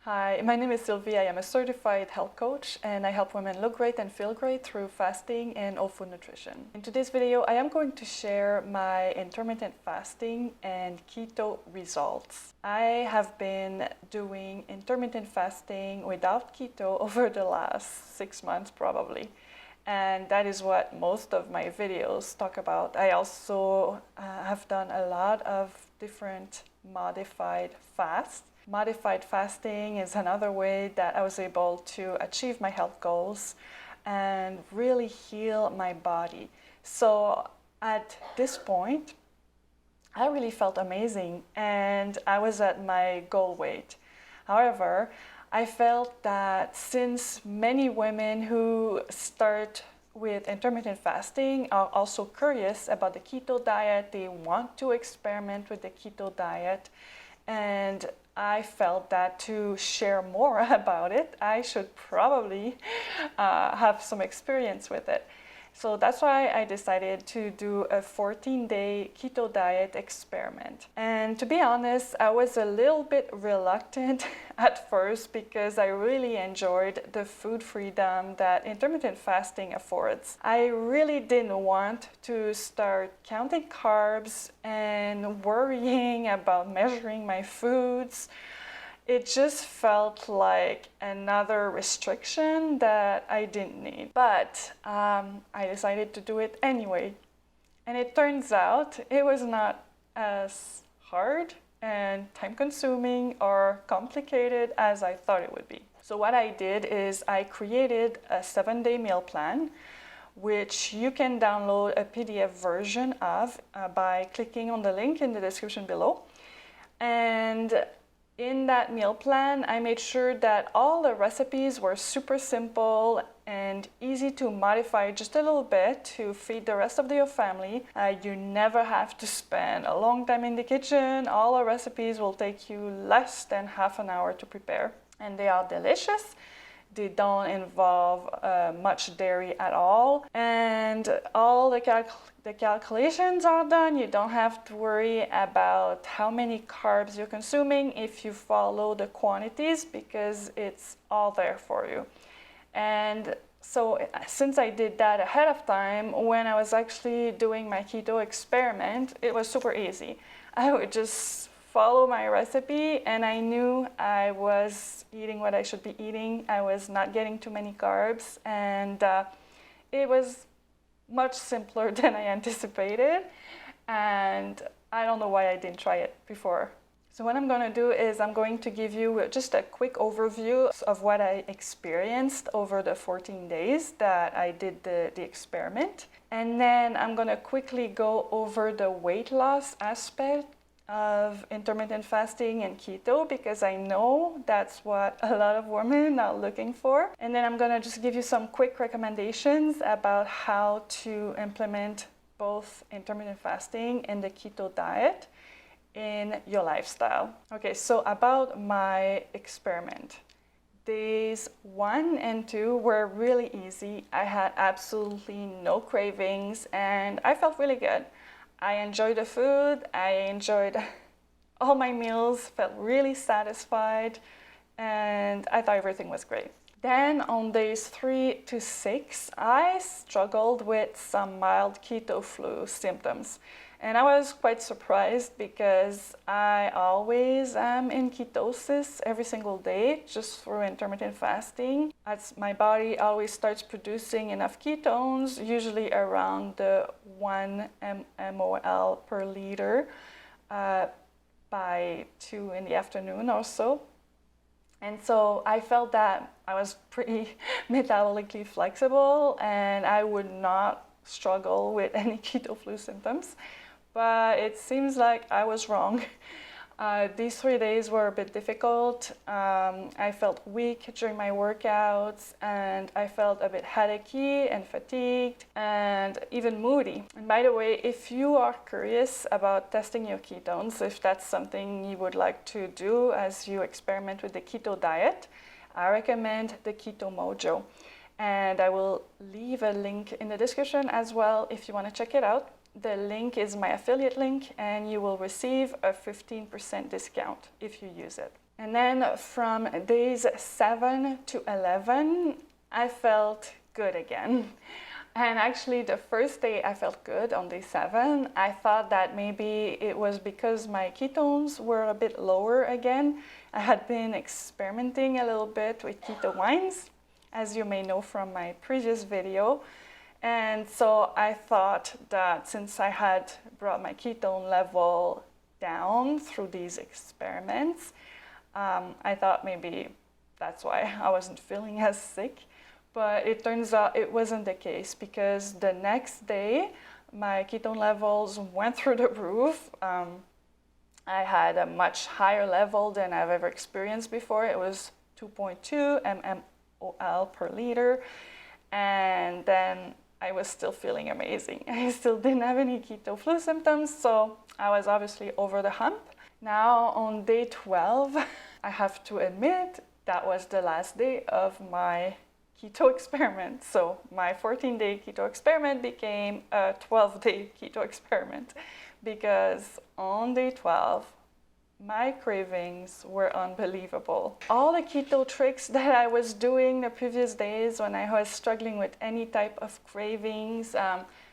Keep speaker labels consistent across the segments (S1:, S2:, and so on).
S1: Hi, my name is Sylvie. I am a certified health coach and I help women look great and feel great through fasting and whole food nutrition. In today's video, I am going to share my intermittent fasting and keto results. I have been doing intermittent fasting without keto over the last 6 months probably. And that is what most of my videos talk about. I also have done a lot of different modified fasts. Modified fasting is another way that I was able to achieve my health goals and really heal my body. So at this point, I really felt amazing and I was at my goal weight. However, I felt that since many women who start with intermittent fasting are also curious about the keto diet, they want to experiment with the keto diet, and I felt that to share more about it, I should probably have some experience with it. So that's why I decided to do a 14-day keto diet experiment. And to be honest, I was a little bit reluctant at first because I really enjoyed the food freedom that intermittent fasting affords. I really didn't want to start counting carbs and worrying about measuring my foods. It just felt like another restriction that I didn't need. But I decided to do it anyway. And it turns out it was not as hard and time-consuming or complicated as I thought it would be. So what I did is I created a 7-day meal plan, which you can download a PDF version of by clicking on the link in the description below. And in that meal plan, I made sure that all the recipes were super simple and easy to modify just a little bit to feed the rest of your family. You never have to spend a long time in the kitchen. All the recipes will take you less than half an hour to prepare. And they are delicious. They don't involve much dairy at all. And all the calculations are done. You don't have to worry about how many carbs you're consuming if you follow the quantities because it's all there for you. And so since I did that ahead of time, when I was actually doing my keto experiment, it was super easy. I would just follow my recipe and I knew I was eating what I should be eating. I was not getting too many carbs and it was much simpler than I anticipated, and I don't know why I didn't try it before. So what I'm going to do is I'm going to give you just a quick overview of what I experienced over the 14 days that I did the experiment, and then I'm going to quickly go over the weight loss aspect of intermittent fasting and keto because I know that's what a lot of women are looking for. And then I'm gonna just give you some quick recommendations about how to implement both intermittent fasting and the keto diet in your lifestyle. Okay, so about my experiment. Days 1 and 2 were really easy. I had absolutely no cravings and I felt really good. I enjoyed the food, I enjoyed all my meals, felt really satisfied, and I thought everything was great. Then on days 3 to 6, I struggled with some mild keto flu symptoms. And I was quite surprised because I always am in ketosis every single day just through intermittent fasting. As my body always starts producing enough ketones, usually around the 1 mmol per liter by 2 in the afternoon or so. And so I felt that I was pretty metabolically flexible and I would not struggle with any keto flu symptoms. But it seems like I was wrong. These 3 days were a bit difficult. I felt weak during my workouts and I felt a bit headachy and fatigued and even moody. And by the way, if you are curious about testing your ketones, if that's something you would like to do as you experiment with the keto diet, I recommend the Keto Mojo. And I will leave a link in the description as well if you want to check it out. The link is my affiliate link and you will receive a 15% discount if you use it. And then from days 7 to 11, I felt good again. And actually the first day I felt good on day 7. I thought that maybe it was because my ketones were a bit lower again. I had been experimenting a little bit with keto wines, as you may know from my previous video. And so I thought that since I had brought my ketone level down through these experiments, I thought maybe that's why I wasn't feeling as sick. But it turns out it wasn't the case, because the next day my ketone levels went through the roof. I had a much higher level than I've ever experienced before. It was 2.2 mmol per liter. And then I was still feeling amazing. I still didn't have any keto flu symptoms, so I was obviously over the hump. Now on day 12, I have to admit that was the last day of my keto experiment. So my 14-day keto experiment became a 12-day keto experiment, because on day 12, my cravings were unbelievable. All the keto tricks that I was doing the previous days when I was struggling with any type of cravings,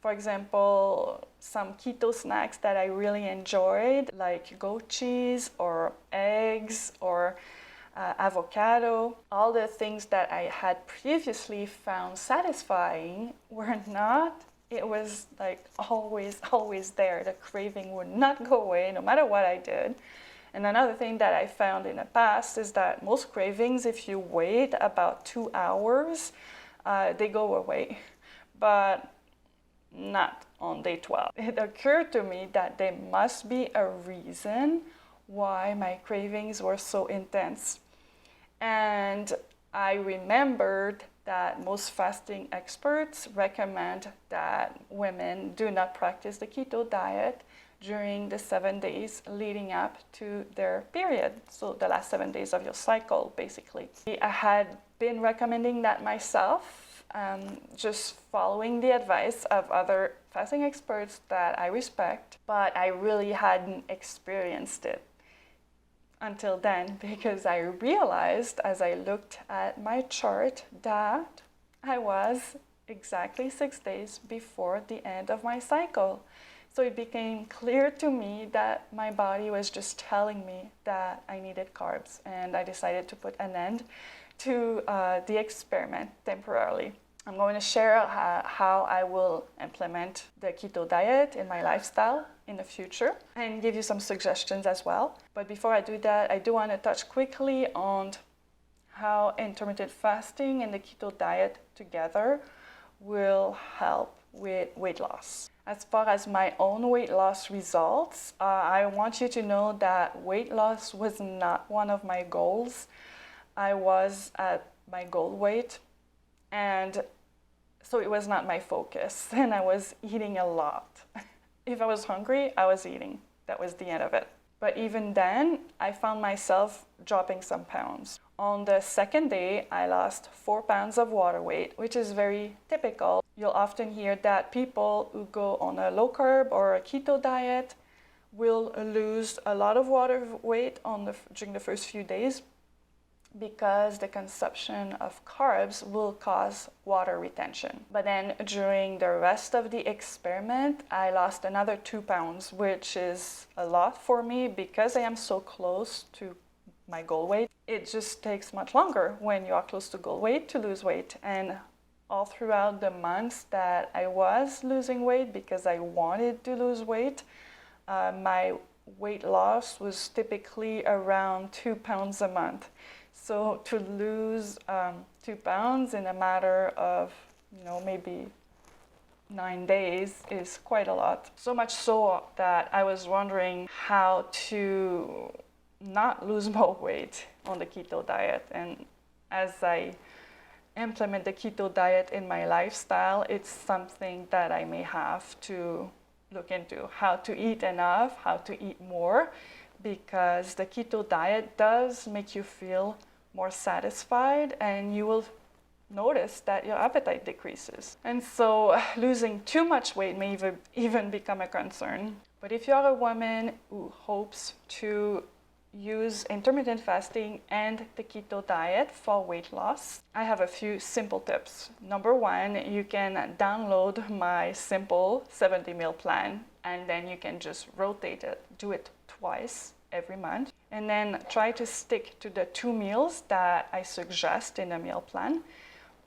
S1: for example, some keto snacks that I really enjoyed, like goat cheese or eggs or avocado, all the things that I had previously found satisfying were not. It was like always there. The craving would not go away no matter what I did. And another thing that I found in the past is that most cravings, if you wait about 2 hours, they go away, but not on day 12. It occurred to me that there must be a reason why my cravings were so intense. And I remembered that most fasting experts recommend that women do not practice the keto diet during the 7 days leading up to their period. So the last 7 days of your cycle, basically. I had been recommending that myself, just following the advice of other fasting experts that I respect, but I really hadn't experienced it until then, because I realized as I looked at my chart that I was exactly 6 days before the end of my cycle. So it became clear to me that my body was just telling me that I needed carbs, and I decided to put an end to the experiment temporarily. I'm going to share how I will implement the keto diet in my lifestyle in the future and give you some suggestions as well. But before I do that, I do want to touch quickly on how intermittent fasting and the keto diet together will help with weight loss. As far as my own weight loss results, I want you to know that weight loss was not one of my goals. I was at my goal weight, and so it was not my focus, and I was eating a lot. If I was hungry, I was eating. That was the end of it. But even then, I found myself dropping some pounds. On the second day, I lost 4 pounds of water weight, which is very typical. You'll often hear that people who go on a low carb or a keto diet will lose a lot of water weight during the first few days, because the consumption of carbs will cause water retention. But then during the rest of the experiment, I lost another 2 pounds, which is a lot for me because I am so close to my goal weight. It just takes much longer when you are close to goal weight to lose weight. And all throughout the months that I was losing weight because I wanted to lose weight, my weight loss was typically around 2 pounds a month. So to lose 2 pounds in a matter of, maybe 9 days is quite a lot. So much so that I was wondering how to not lose more weight on the keto diet. And as I implement the keto diet in my lifestyle, it's something that I may have to look into, how to eat enough, how to eat more, because the keto diet does make you feel more satisfied, and you will notice that your appetite decreases. And so losing too much weight may even become a concern. But if you're a woman who hopes to use intermittent fasting and the keto diet for weight loss, I have a few simple tips. Number one, you can download my simple 70 meal plan, and then you can just rotate it, do it twice every month, and then try to stick to the 2 meals that I suggest in a meal plan.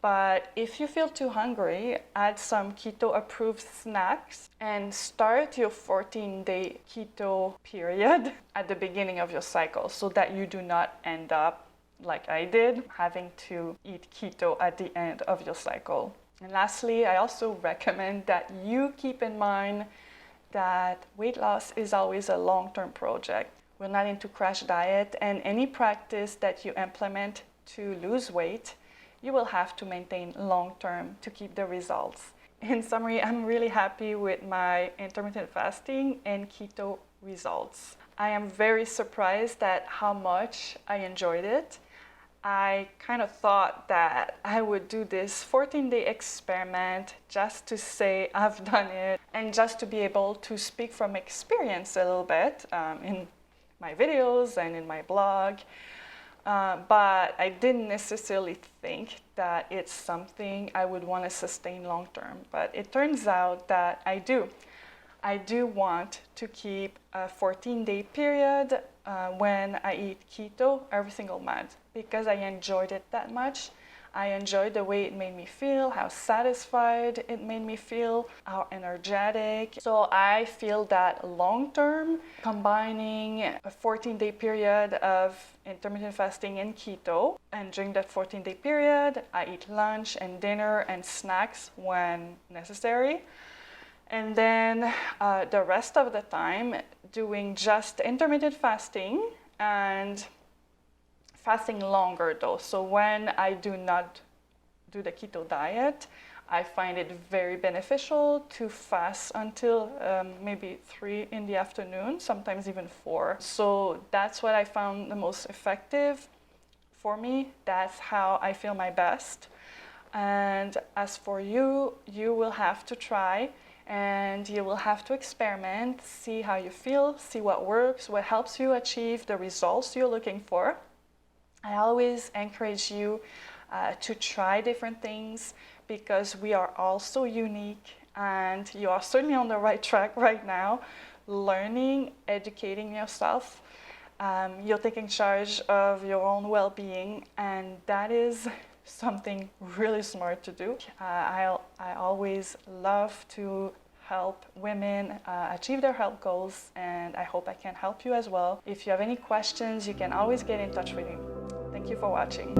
S1: But if you feel too hungry, add some keto approved snacks and start your 14-day keto period at the beginning of your cycle so that you do not end up like I did, having to eat keto at the end of your cycle. And lastly, I also recommend that you keep in mind that weight loss is always a long-term project. We're not into crash diet, and any practice that you implement to lose weight, you will have to maintain long-term to keep the results. In summary, I'm really happy with my intermittent fasting and keto results. I am very surprised at how much I enjoyed it. I kind of thought that I would do this 14-day experiment just to say I've done it and just to be able to speak from experience a little bit in my videos and in my blog. But I didn't necessarily think that it's something I would want to sustain long term. But it turns out that I do. I do want to keep a 14-day period when I eat keto every single month because I enjoyed it that much. I enjoyed the way it made me feel, how satisfied it made me feel, how energetic. So I feel that long term, combining a 14-day period of intermittent fasting and keto, and during that 14-day period, I eat lunch and dinner and snacks when necessary. And then the rest of the time, doing just intermittent fasting and fasting longer though. So when I do not do the keto diet, I find it very beneficial to fast until maybe 3 in the afternoon, sometimes even 4. So that's what I found the most effective for me. That's how I feel my best. And as for you, you will have to try and you will have to experiment, see how you feel, see what works, what helps you achieve the results you're looking for. I always encourage you to try different things because we are all so unique, and you are certainly on the right track right now, learning, educating yourself. You're taking charge of your own well-being, and that is something really smart to do. I always love to help women achieve their health goals, and I hope I can help you as well. If you have any questions, you can always get in touch with me. Thank you for watching.